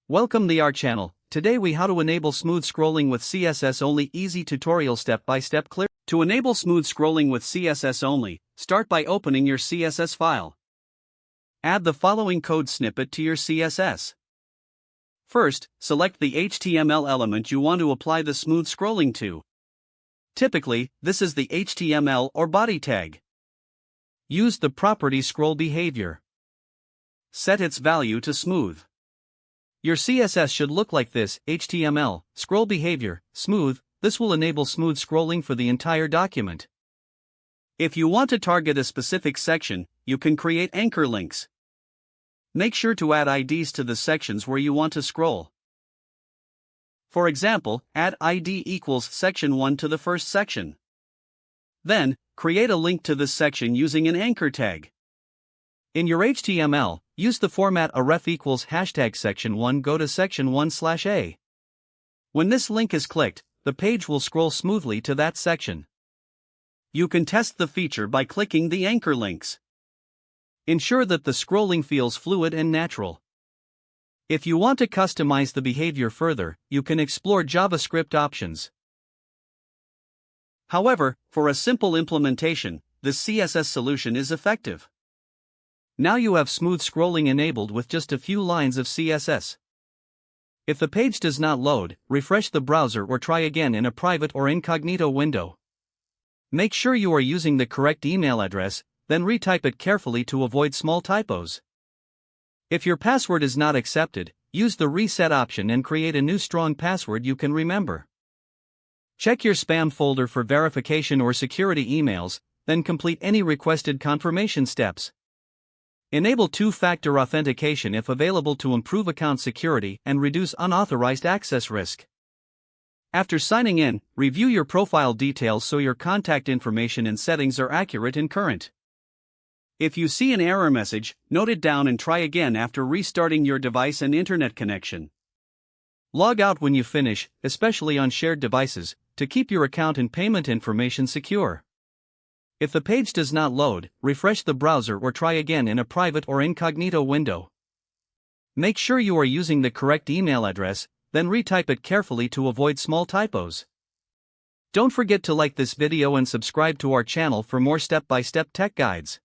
Welcome to our channel. Today we how to enable smooth scrolling with CSS only. Easy tutorial step-by-step clear. To enable smooth scrolling with CSS only, start by opening your CSS file. Add the following code snippet to your CSS. First, select the HTML element you want to apply the smooth scrolling to. Typically, this is the HTML or body tag. Use the property scroll behavior. Set its value to smooth. Your CSS should look like this: HTML, scroll behavior, smooth. This will enable smooth scrolling for the entire document. If you want to target a specific section, you can create anchor links. Make sure to add IDs to the sections where you want to scroll. For example, add ID equals section 1 to the first section. Then, create a link to this section using an anchor tag. In your HTML, use the format #ref equals #section1. Go to section 1/A. When this link is clicked, the page will scroll smoothly to that section. You can test the feature by clicking the anchor links. Ensure that the scrolling feels fluid and natural. If you want to customize the behavior further, you can explore JavaScript options. However, for a simple implementation, this CSS solution is effective. Now you have smooth scrolling enabled with just a few lines of CSS. If the page does not load, refresh the browser or try again in a private or incognito window. Make sure you are using the correct email address, then retype it carefully to avoid small typos. If your password is not accepted, use the reset option and create a new strong password you can remember. Check your spam folder for verification or security emails, then complete any requested confirmation steps. Enable two-factor authentication if available to improve account security and reduce unauthorized access risk. After signing in, review your profile details so your contact information and settings are accurate and current. If you see an error message, note it down and try again after restarting your device and internet connection. Log out when you finish, especially on shared devices, to keep your account and payment information secure. If the page does not load, refresh the browser or try again in a private or incognito window. Make sure you are using the correct email address, then retype it carefully to avoid small typos. Don't forget to like this video and subscribe to our channel for more step-by-step tech guides.